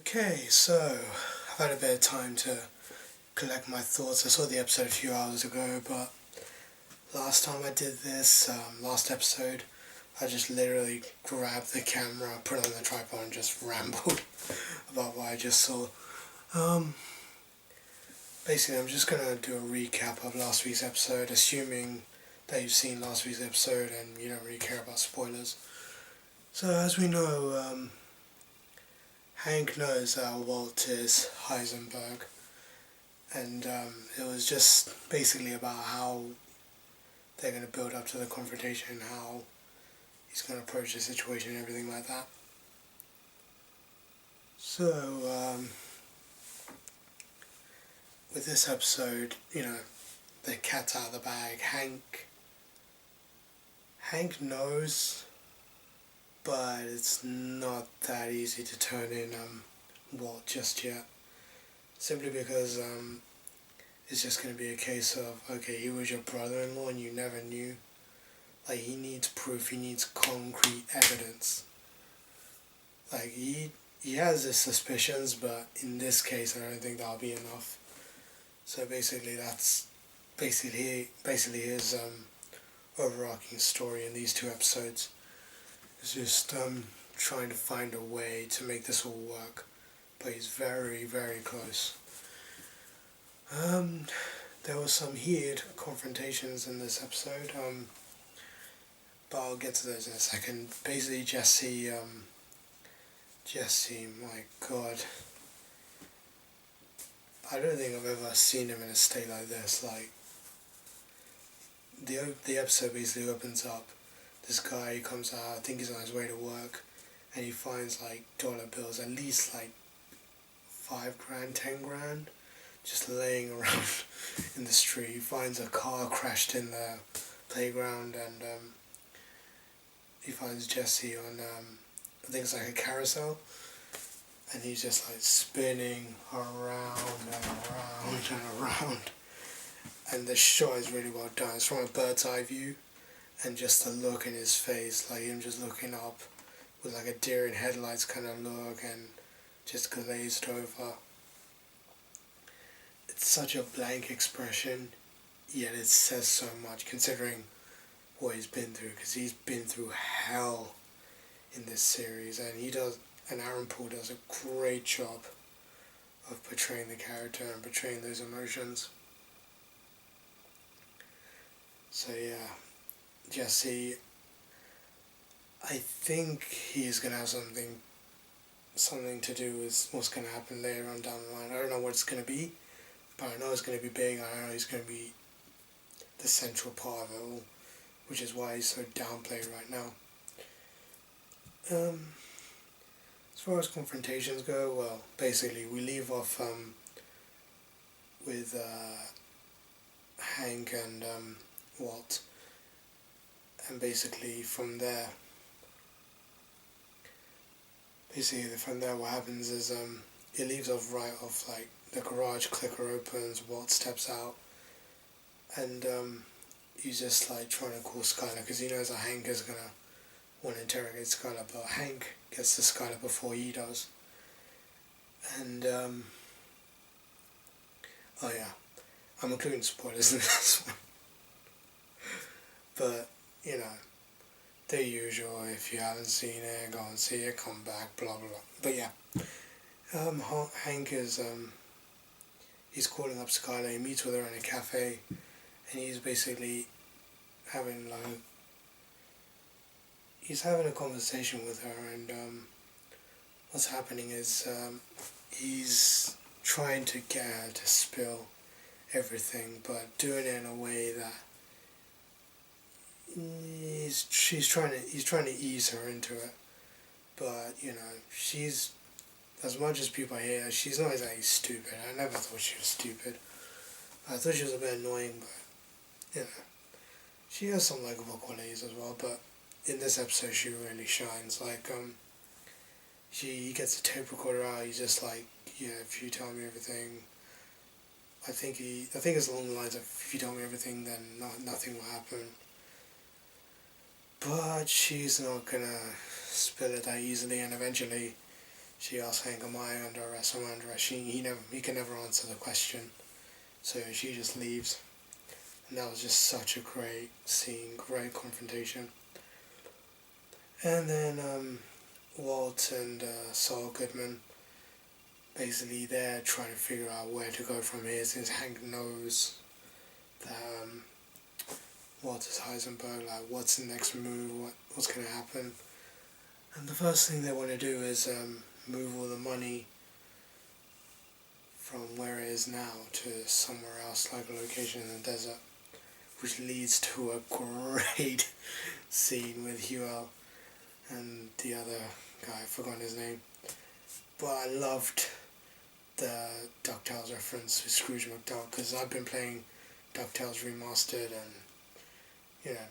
Okay, so I've had a bit of time to collect my thoughts. I saw the episode a few hours ago, but last time I did this, last episode, I just literally grabbed the camera, put it on the tripod, and just rambled about what I just saw. Um, Basically, I'm just gonna do a recap of last week's episode, assuming that you've seen last week's episode and you don't really care about spoilers. So, as we know, Hank knows that Walt is Heisenberg, and it was just basically about how they're going to build up to the confrontation, how he's going to approach the situation and everything like that. So, with this episode, the cat's out of the bag. Hank knows, but it's not that easy to turn in Walt just yet. Simply because it's just going to be a case of, okay, he was your brother-in-law and you never knew. Like, he needs proof, he needs concrete evidence. Like, he has his suspicions, but in this case, I don't think that'll be enough. So basically, that's basically his overarching story in these two episodes. It's just trying to find a way to make this all work, but he's very, very close. There was some heated confrontations in this episode, but I'll get to those in a second. Basically, Jesse, my god, I don't think I've ever seen him in a state like this. Like, the episode basically opens up. This guy comes out, I think he's on his way to work, and he finds like dollar bills, at least like $5,000, $10,000, just laying around in the street. He finds a car crashed in the playground, and he finds Jesse on, I think it's like a carousel, and he's just like spinning around and around and around. And the shot is really well done. It's from a bird's eye view, and just the look in his face, like him just looking up with like a deer in headlights kind of look, and just glazed over. It's such a blank expression, yet it says so much considering what he's been through, because he's been through hell in this series, and Aaron Paul does a great job of portraying the character and portraying those emotions. So yeah, Jesse, I think he's gonna have something to do with what's gonna happen later on down the line. I don't know what it's gonna be, but I know it's gonna be big. I know he's gonna be the central part of it all, which is why he's so downplayed right now. As far as confrontations go, well, basically we leave off with Hank and Walt, and basically from there what happens is it leaves off right off, like the garage clicker opens, Walt steps out, and he's just like trying to call Skylar because he knows that Hank is gonna want to interrogate Skylar, but Hank gets to Skylar before he does. And oh yeah, I'm including spoilers in this one. But the usual, if you haven't seen it, go and see it, come back, blah blah blah. But yeah, Hank is he's calling up Skylar. He meets with her in a cafe, and he's basically having a conversation with her, and what's happening is he's trying to get her to spill everything, but doing it in a way that he's trying to ease her into it. But she's, as much as people hate her, she's not exactly stupid. I never thought she was stupid. I thought she was a bit annoying, but she has some likable qualities as well. But in this episode, she really shines. Like he gets a tape recorder out. He's just like, if you tell me everything, I think it's along the lines of, if you tell me everything, then nothing will happen. But she's not gonna spill it that easily, and eventually she asks Hank, "Am I under arrest? Am I under arrest?" He can never answer the question, so she just leaves. And that was just such a great scene, great confrontation. And then Walt and Saul Goodman, basically they're trying to figure out where to go from here, since Hank knows that Walt is Heisenberg, like what's the next move, what's going to happen. And the first thing they want to do is move all the money from where it is now to somewhere else, like a location in the desert, which leads to a great scene with Huel and the other guy, I've forgotten his name. But I loved the DuckTales reference with Scrooge McDuck, because I've been playing DuckTales Remastered, and, you know,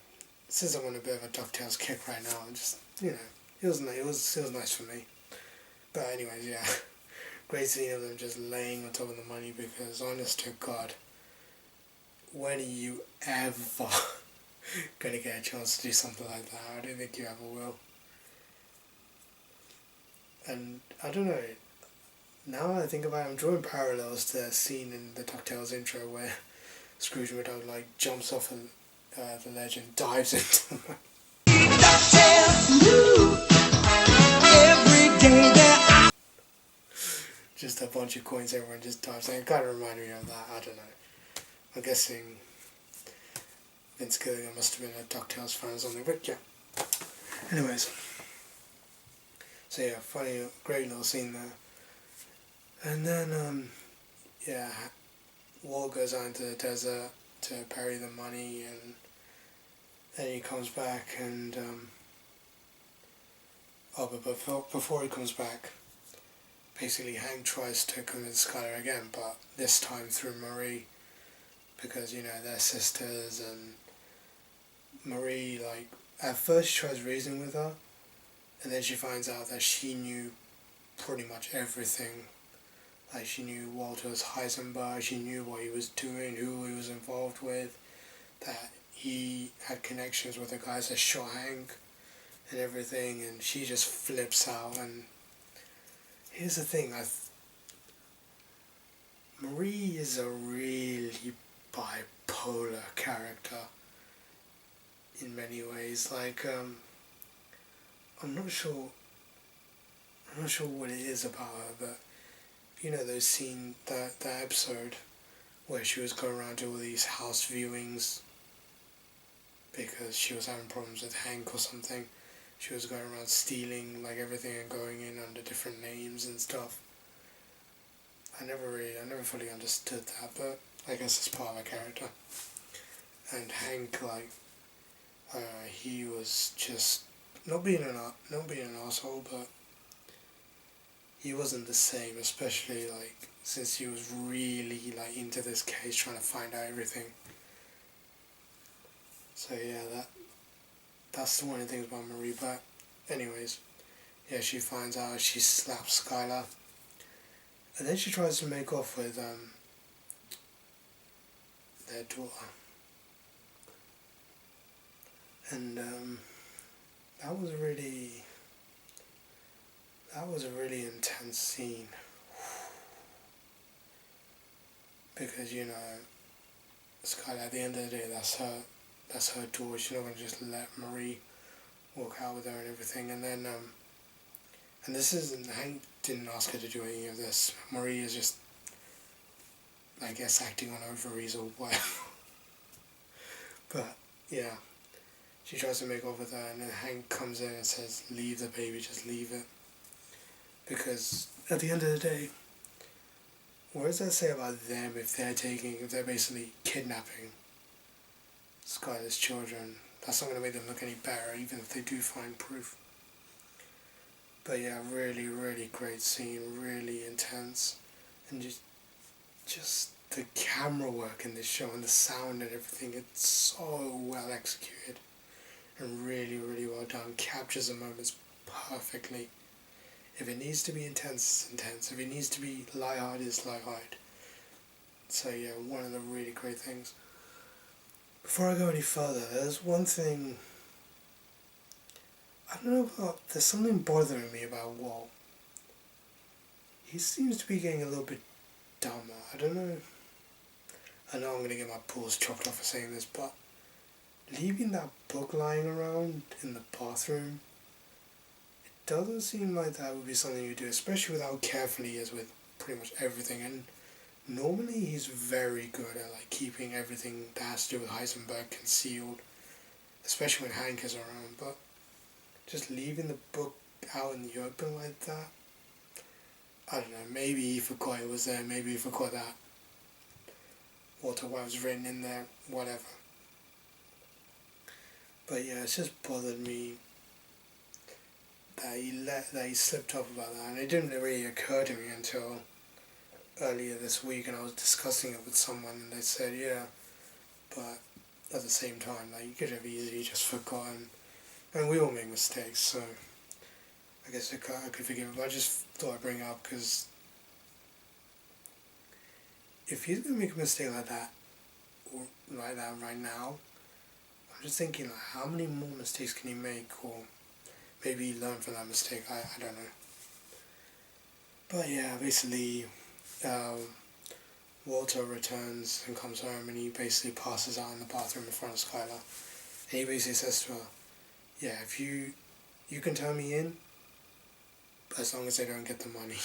since I'm on a bit of a DuckTales kick right now, and just, you know, it was nice for me. But anyways, yeah, great scene of them just laying on top of the money, because honest to God, when are you ever gonna get a chance to do something like that? I don't think you ever will. And I don't know, now I think about it, I'm drawing parallels to that scene in the DuckTales intro where Scrooge McDuck like jumps off the ledge and dives into the every day that just a bunch of coins, everyone just dives. It kind of reminded me of that, I don't know. I'm guessing Vince Gilligan must have been a DuckTales fan or something, but yeah. Anyways. So yeah, funny, great little scene there. And then, Walt goes out into the desert to bury the money, and then he comes back and, but before he comes back, basically Hank tries to convince Skylar again, but this time through Marie, because, you know, they're sisters, and Marie, like, at first she tries reasoning with her, and then she finds out that she knew pretty much everything. Like, she knew Walter was Heisenberg, she knew what he was doing, who he was involved with, that he had connections with the guys that shot Hank and everything, and she just flips out. And here's the thing, Marie is a really bipolar character in many ways. Like, I'm not sure what it is about her, but you know those scene, that episode where she was going around to all these house viewings because she was having problems with Hank or something. She was going around stealing like everything and going in under different names and stuff. I never fully understood that, but I guess it's part of her character. And Hank, like, he was just not being an asshole, but he wasn't the same, especially like since he was really like into this case, trying to find out everything. So yeah, that's one of the things about Marie. But anyways, yeah, she finds out, she slaps Skylar, and then she tries to make off with their daughter, and that was a really intense scene, because, you know, Skylar, at the end of the day, that's her daughter. She's not going to just let Marie walk out with her and everything. And then, and this isn't, Hank didn't ask her to do any of this. Marie is just, I guess, acting on ovaries or whatever. But, yeah, she tries to make off with her, and then Hank comes in and says, "Leave the baby, just leave it." Because at the end of the day, what does that say about them if they're basically kidnapping Skylar's children? That's not going to make them look any better, even if they do find proof. But yeah, really, really great scene, really intense, and just the camera work in this show and the sound and everything, it's so well executed and really, really well done. Captures the moments perfectly. If it needs to be intense, it's intense. If it needs to be lighthearted, it's lighthearted. So yeah, one of the really great things. Before I go any further, there's one thing, I don't know about, there's something bothering me about Walt. he seems to be getting a little bit dumber. I don't know. I know I'm going to get my balls chopped off for saying this, but leaving that book lying around in the bathroom, it doesn't seem like that would be something you do, especially with how careful he is with pretty much everything. And normally he's very good at like keeping everything that has to do with Heisenberg concealed, especially when Hank is around. But just leaving the book out in the open like that, I don't know, maybe he forgot it was there, maybe he forgot that Walter White was written in there, whatever. But yeah, it's just bothered me that he slipped up about that, and it didn't really occur to me until earlier this week, and I was discussing it with someone, and they said, yeah, but at the same time, like, you could have easily just forgotten, and we all make mistakes, so I guess I could forgive him, but I just thought I'd bring it up, because if he's going to make a mistake like that, or like that right now, I'm just thinking, like, how many more mistakes can he make, or maybe he learned from that mistake, I don't know. But yeah, basically, Walter returns and comes home, and he basically passes out in the bathroom in front of Skylar. And he basically says to her, yeah, if you can turn me in, as long as they don't get the money.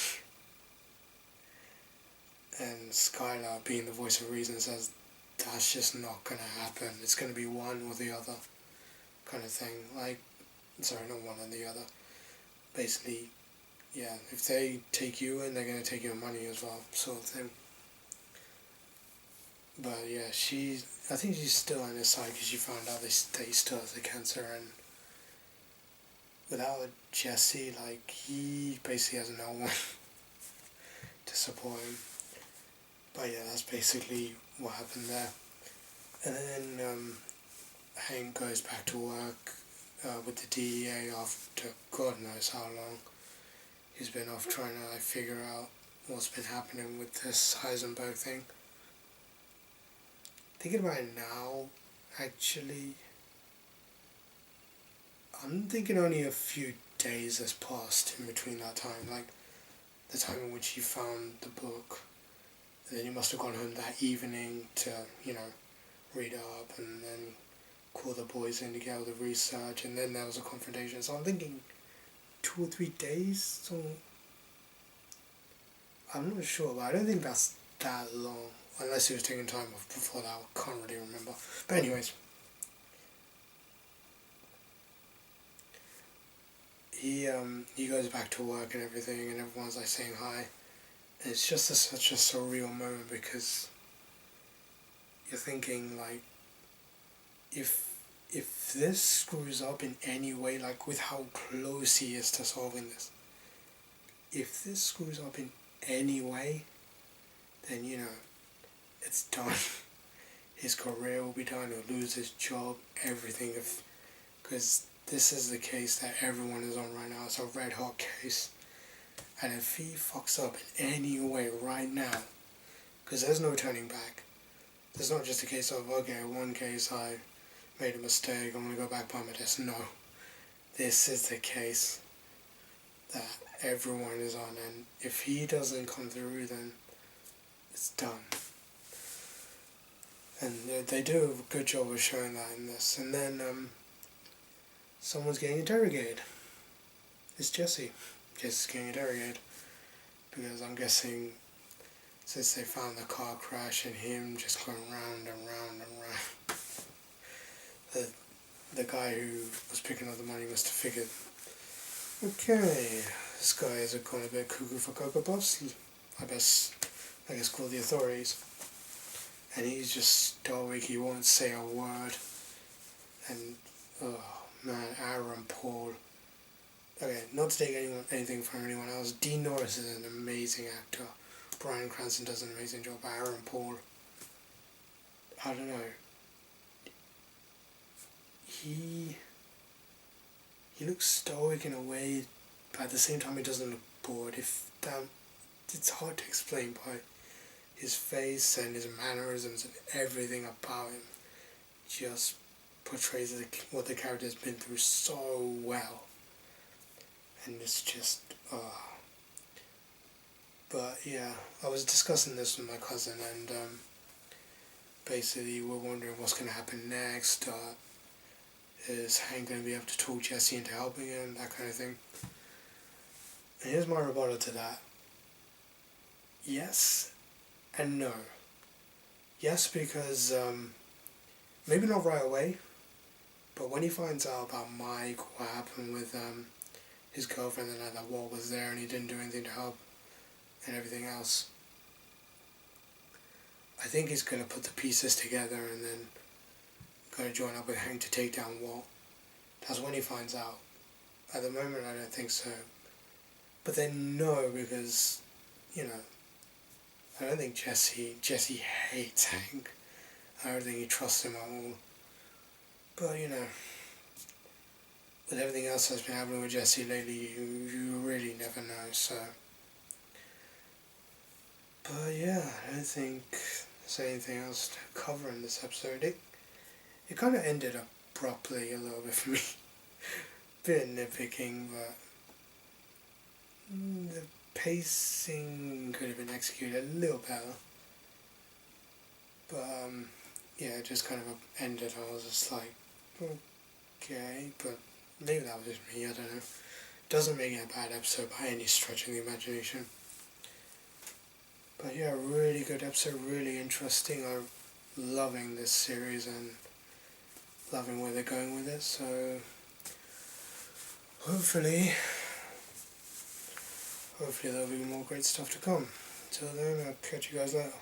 And Skylar, being the voice of reason, says that's just not going to happen. It's going to be one or the other kind of thing. Like, sorry, not one or the other. Basically, yeah, if they take you in, they're going to take your money as well, sort of thing. But yeah, I think she's still on his side because she found out that he still has the cancer, and without Jesse, like, he basically has no one to support him. But yeah, that's basically what happened there. And then Hank goes back to work with the DEA after God knows how long. He's been off trying to like figure out what's been happening with this Heisenberg thing. Thinking about it now, actually, I'm thinking only a few days has passed in between that time, like the time in which he found the book. And then he must have gone home that evening to, read up and then call the boys in to get all the research, and then there was a confrontation. So I'm thinking 2 or 3 days, so I'm not sure, but I don't think that's that long, unless he was taking time off before that. I can't really remember. But anyways, he goes back to work and everything, and everyone's like saying hi. And it's just such a surreal moment, because you're thinking, like, if this screws up in any way, like with how close he is to solving this, if this screws up in any way, then it's done. His career will be done. He'll lose his job, everything. Because this is the case that everyone is on right now. It's a red hot case. And if he fucks up in any way right now, because there's no turning back. There's not just a case of, okay, one case I made a mistake, I'm going to go back by my desk. No. This is the case that everyone is on, and if he doesn't come through, then it's done. And they do a good job of showing that in this. And then someone's getting interrogated. It's Jesse. Jesse's getting interrogated. Because I'm guessing since they found the car crash and him just going round and round and round, the guy who was picking up the money must have figured, okay, this guy is going a bit cuckoo for Cocoa Puffs. I guess call the authorities. And he's just stoic, he won't say a word. And, oh man, Aaron Paul. Okay, not to take anything from anyone else, Dean Norris is an amazing actor. Bryan Cranston does an amazing job. Aaron Paul, I don't know. He looks stoic in a way, but at the same time he doesn't look bored. It's hard to explain, but his face and his mannerisms and everything about him just portrays what the character has been through so well. And it's just, But yeah, I was discussing this with my cousin, and basically we're wondering what's going to happen next. Is Hank going to be able to talk Jesse into helping him, that kind of thing? And here's my rebuttal to that. Yes and no. Yes, because maybe not right away, but when he finds out about Mike, what happened with his girlfriend, and that Walt was there and he didn't do anything to help, and everything else, I think he's going to put the pieces together and then going to join up with Hank to take down Walt. That's when he finds out. At the moment, I don't think so. But then no, because, you know, I don't think Jesse hates Hank. I don't think he trusts him at all. But, you know, with everything else that's been happening with Jesse lately, you really never know, so. But yeah, I don't think there's anything else to cover in this episode. It kind of ended abruptly a little bit for me. Bit nitpicking, but the pacing could have been executed a little better. But yeah, it just kind of ended. I was just like, okay, but maybe that was just me, I don't know. Doesn't make it a bad episode by any stretch of the imagination. But yeah, really good episode, really interesting. I'm loving this series and loving where they're going with it, so hopefully there'll be more great stuff to come. Until then, I'll catch you guys later.